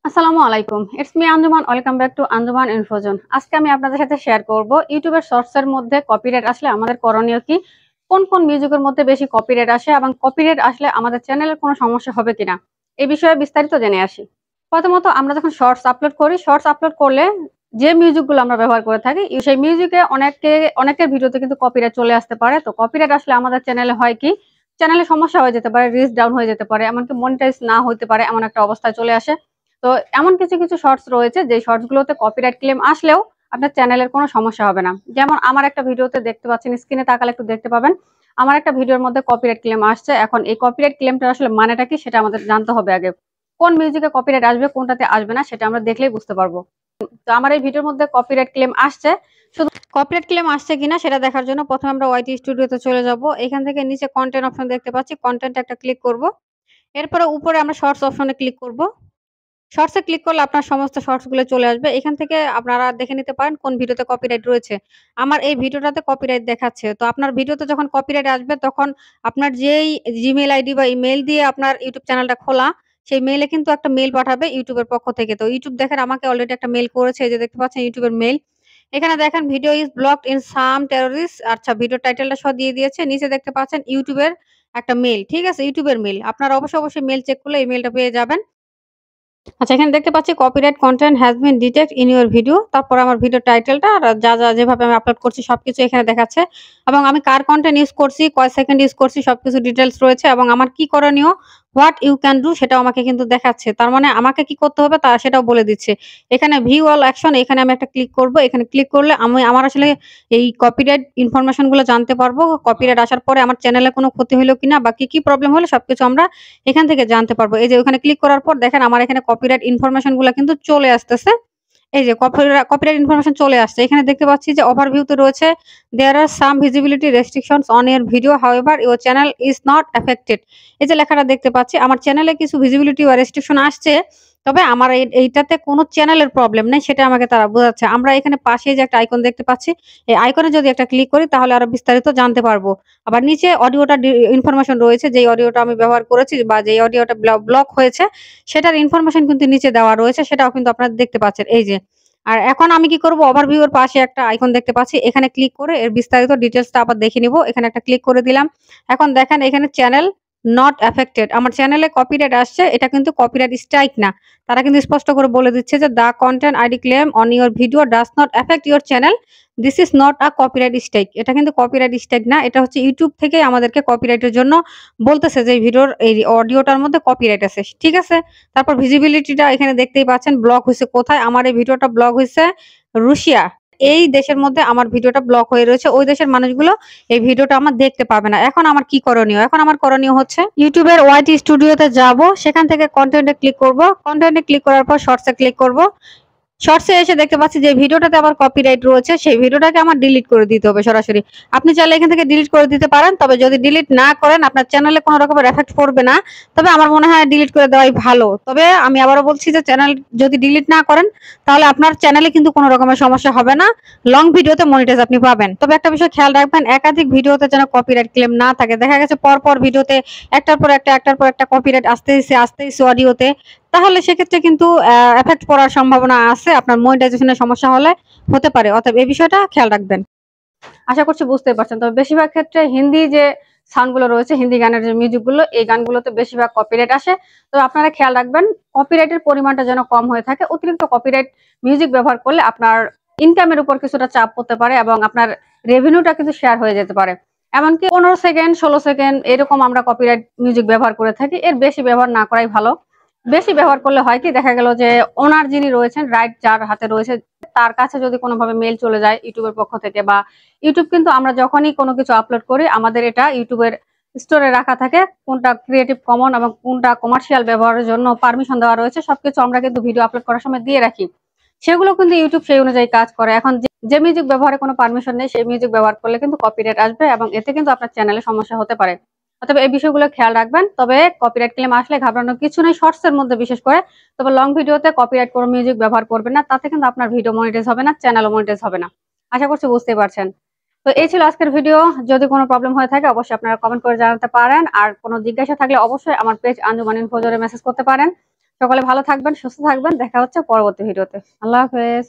আসসালামু আলাইকুম, it's me Anjuman. Welcome back to Anjuman ইনফোজন। আজকে আমি আপনাদের সাথে শেয়ার করব ইউটিউবের শর্টসের মধ্যে কপিরাইট আসলে আমাদের করণীয় কি, কোন কোন মিউজিকের মধ্যে বেশি কপিরাইট আসে এবং কপিরাইট আসলে আমাদের চ্যানেলের কোনো সমস্যা হবে কিনা এই বিষয়ে বিস্তারিত জেনে আসি। প্রথমত আমরা যখন শর্টস আপলোড করি, শর্টস আপলোড করলে যে মিউজিকগুলো আমরা ব্যবহার করে থাকি সেই মিউজিকে অনেকের ভিডিওতে কিন্তু কপিরাইট চলে আসতে পারে। তো কপিরাইট আসলে আমাদের চ্যানেলে হয় কি, চ্যানেলে সমস্যা হয়ে যেতে পারে, রিচ ডাউন হয়ে যেতে পারে, এমনকি মনিটাইজ না হতে পারে, এমন একটা অবস্থায় চলে আসে। তো এমন কিছু কিছু শর্টস রয়েছে যে শর্টস গুলোতে কপিরাইট ক্লেম আসলেও আপনার চ্যানেলের কোনো সমস্যা হবে না। যেমন আমার একটা ভিডিওতে দেখতে পাচ্ছেন, স্ক্রিনে তাকালে একটু দেখতে পাবেন আমার একটা ভিডিওর মধ্যে কপিরাইট ক্লেম আসছে। এখন এই কপিরাইট ক্লেমটা আসলে মানেটা কি সেটা আমাদের জানতে হবে আগে। কোন মিউজিকে কপিরাইট আসবে, কোনটাতে আসবে না সেটা আমরা দেখলেই বুঝতে পারবো। তো আমার এই ভিডিওর মধ্যে কপিরাইট ক্লেম আসছে, শুধু কপিরাইট ক্লেম আসছে কিনা সেটা দেখার জন্য প্রথমে আমরা ওয়াইটি স্টুডিওতে চলে যাব। এখান থেকে নিচে কন্টেন্ট অপশন দেখতে পাচ্ছি, কন্টেন্ট একটা ক্লিক করব। এরপরে উপরে আমরা শর্টস অপশনে ক্লিক করব। শর্টস এ ক্লিক করলে আপনার সমস্ত শর্টস গুলো চলে আসবে। এখান থেকে আপনারা দেখে নিতে পারেন কোন ভিডিওতে কপিরাইট রয়েছে। আমার এই ভিডিওটাতে কপিরাইট দেখাচ্ছে। তো আপনার ভিডিওতে যখন কপিরাইট আসবে তখন আপনার যেই জিমেইল আইডি বা ইমেইল দিয়ে আপনার ইউটিউব চ্যানেলটা খোলা, সেই মেইলে কিন্তু একটা মেইল পাঠাবে ইউটিউবের পক্ষ থেকে। তো ইউটিউব দেখেন আমাকে অলরেডি একটা মেইল করেছে, এই যে দেখতে পাচ্ছেন ইউটিউবের মেইল। এখানে দেখেন video is blocked in some terrorist, আচ্ছা ভিডিও টাইটেলটা সহ দিয়ে দিয়েছে। নিচে দেখতে পাচ্ছেন ইউটিউবের একটা মেইল। ঠিক আছে? ইউটিউবের মেইল। আপনারা অবশ্যই মেইল চেক করলে এই মেইলটা পেয়ে যাবেন। আচ্ছা, এখানে দেখতে পাচ্ছি copyright content has been detect in your video. তারপর আমার ভিডিও টাইটেলটা আর যা যেভাবে আমি আপলোড করছি সবকিছু এখানে দেখাচ্ছে এবং আমি কার কনটেন্ট ইউজ করছি, কয় সেকেন্ড ইউজ করছি সবকিছু ডিটেইলস রয়েছে এবং আমার কি করণীয়, হোয়াট ইউ ক্যান ডু সেটাও আমাকে কিন্তু দেখাচ্ছে। তার মানে আমাকে কি করতে হবে সেটাও বলে দিচ্ছে। এখানে ভিউ অল অ্যাকশন, এখানে আমি একটা ক্লিক করব। এখানে ক্লিক করলে আমার আসলে এই কপিরাইট ইনফরমেশন গুলো জানতে পারবো। কপিরাইট আসার পরে আমার চ্যানেলে কোনো ক্ষতি হলো কিনা বা কি প্রবলেম হলো সবকিছু আমরা এখান থেকে জানতে পারবো। এই যে ওখানে ক্লিক করার পর দেখেন আমার এখানে কপিরাইট ইনফরমেশন গুলা কিন্তু চলে আসতেছে। এই যে কপিরাইট ইনফরমেশন চলে আসছে। এখানে দেখতে পাচ্ছি যে ওভারভিউ তে রয়েছে there are some visibility restrictions on your video, however your channel is not affected। এই যে লেখাটা দেখতে পাচ্ছি আমার চ্যানেলে কিছু ভিজিবিলিটি বা রেস্ট্রিকশন আসছে, তবে আমার এইটাতে কোনো চ্যানেলের প্রবলেম নেই সেটা আমাকে তারা বোঝাচ্ছে। আমরা এখানে পাশে যে একটা আইকন দেখতে পাচ্ছি, এই আইকনে যদি একটা ক্লিক করি তাহলে আরো বিস্তারিত জানতে পারবো। আবার নিচে অডিওটা ইনফরমেশন রয়েছে, যেই অডিওটা আমি ব্যবহার করেছি বা যেই অডিওটা ব্লক হয়েছে সেটার ইনফরমেশন কিন্তু নিচে দেওয়া রয়েছে, সেটাও কিন্তু আপনারা দেখতে পাচ্ছেন। এই যে আর এখন আমি কি করব, ওভারভিউ এর পাশে একটা আইকন দেখতে পাচ্ছি, এখানে ক্লিক করে এর বিস্তারিত ডিটেইলসটা আবার দেখে নিব। এখানে একটা ক্লিক করে দিলাম। এখন দেখেন এখানে চ্যানেল নট এফেক্টেড, আমার চ্যানেলে কপিরাইট আসছে, এটা কিন্তু কপিরাইট স্ট্রাইক না। তারা কিন্তু স্পষ্ট করে বলে দিচ্ছে যে the content ID claim on your video does not effect your channel, this is not a copyright strike. এটা কিন্তু কপিরাইট স্ট্রাইক না, এটা হচ্ছে ইউটিউব থেকে আমাদেরকে কপিরাইটের জন্য বলতেছে যে এই ভিডিওর এই অডিওটার মধ্যে কপিরাইট আছে। ঠিক আছে? তারপর ভিজিবিলিটিটা এখানে দেখতেই পাচ্ছেন ব্লক হইছে কোথায়, আমার এই ভিডিওটা ব্লক হইছে রুশিয়া। এই দেশের মধ্যে আমার ভিডিওটা ব্লক হয়ে রয়েছে। ওই দেশের মানুষগুলো এই ভিডিওটা আমার দেখতে পাবে না। এখন আমার কি করণীয়? এখন আমার করণীয় হচ্ছে ইউটিউবের ওয়াইটি স্টুডিওতে যাব, সেখান থেকে কনটেন্ট এ ক্লিক করব। কনটেন্ট এ ক্লিক করার পর শর্টস এ ক্লিক করব। শর্টস এ এসে দেখতে পাচ্ছি যে ভিডিওটাতে আবার কপিরাইট রয়েছে, সেই ভিডিওটাকে আমার ডিলিট করে দিতে হবে সরাসরি। আপনি চাইলে এখান থেকে ডিলিট করে দিতে পারেন, তবে যদি ডিলিট না করেন আপনার চ্যানেলে কোনো রকমের এফেক্ট পড়বে না। তবে আমার মনে হয় ডিলিট করে দেওয়াই ভালো। তবে আমি আবারও বলছি যে চ্যানেল যদি ডিলিট না করেন তাহলে আপনার চ্যানেলে কিন্তু কোনো রকমের সমস্যা হবে না। লং ভিডিওতে মনিটাইজ আপনি পাবেন। তবে একটা বিষয় খেয়াল রাখবেন, একাধিক ভিডিওতে যেন কপিরাইট ক্লেম না থাকে। দেখা গেছে পর ভিডিওতে একটার পর একটা কপিরাইট আসতেইছে অডিওতে, তাহলে সেক্ষেত্রে কিন্তু এফেক্ট পড়ার সম্ভাবনা আছে, আপনার মনিটাইজেশনের সমস্যা হতে পারে। অতএব এই বিষয়টা খেয়াল রাখবেন। আশা করছি বুঝতে পারছেন। তবে বেশিরভাগ ক্ষেত্রে হিন্দি যে সাউন্ড গুলো রয়েছে, হিন্দি গানের যে মিউজিক গুলো, এই গানগুলোতে বেশিরভাগ কপিরাইট আসে। তো আপনারা খেয়াল রাখবেন কপিরাইটের পরিমাণটা যেন কম হয়ে থাকে। অতিরিক্ত কপিরাইট মিউজিক ব্যবহার করলে আপনার ইনকামের উপর কিছুটা চাপ পড়তে পারে এবং আপনার রেভিনিউটা কিন্তু শেয়ার হয়ে যেতে পারে। এমনকি 15 সেকেন্ড 16 সেকেন্ড এরকম আমরা কপিরাইট মিউজিক ব্যবহার করে থাকি। এর বেশি ব্যবহার না করাই ভালো। বেশি ব্যবহার করলে হয় কি, দেখা গেল যে ওনার যিনি রয়েছেন, রাইট যার হাতে রয়েছে, তার কাছে যদি কোনোভাবে মেল চলে যায় ইউটিউবের পক্ষ থেকে, বা ইউটিউব কিন্তু আমরা যখনই কোনো কিছু আপলোড করি আমাদের এটা ইউটিউবের স্টোরে রাখা থাকে, কোনটা ক্রিয়েটিভ কমন এবং কোনটা কমার্শিয়াল ব্যবহারের জন্য পারমিশন দেওয়া রয়েছে সবকিছু আমরা কিন্তু ভিডিও আপলোড করার সময় দিয়ে রাখি। সেগুলো কিন্তু ইউটিউব সেই অনুযায়ী কাজ করে। এখন যে মিউজিক ব্যবহারে কোনো পারমিশন নেই সেই মিউজিক ব্যবহার করলে কিন্তু কপিরাইট আসবে এবং এতে কিন্তু আপনার চ্যানেলে সমস্যা হতে পারে। অতএব এই বিষয়গুলো খেয়াল রাখবেন। তবে কপিরাইট ক্লেম আসলে ঘাবড়ানোর কিছু নেই, শর্টস এর মধ্যে বিশেষ করে। তবে লং ভিডিওতে কপিরাইট কোনো মিউজিক ব্যবহার করবেন না, তাতে কিন্তু আপনার ভিডিও মনিটাইজ হবে না, চ্যানেলও মনিটাইজ হবে না। আশা করছি বুঝতেই পারছেন। তো এই ছিল আজকের ভিডিও। যদি কোনো প্রবলেম হয়ে থাকে অবশ্যই আপনারা কমেন্ট করে জানাতে পারেন, আর কোনো জিজ্ঞাসা থাকলে অবশ্যই আমার পেজ আঞ্জুমান ইনফোজরে মেসেজ করতে পারেন। সকলে ভালো থাকবেন, সুস্থ থাকবেন। দেখা হচ্ছে পরবর্তী ভিডিওতে। আল্লাহ হাফেজ।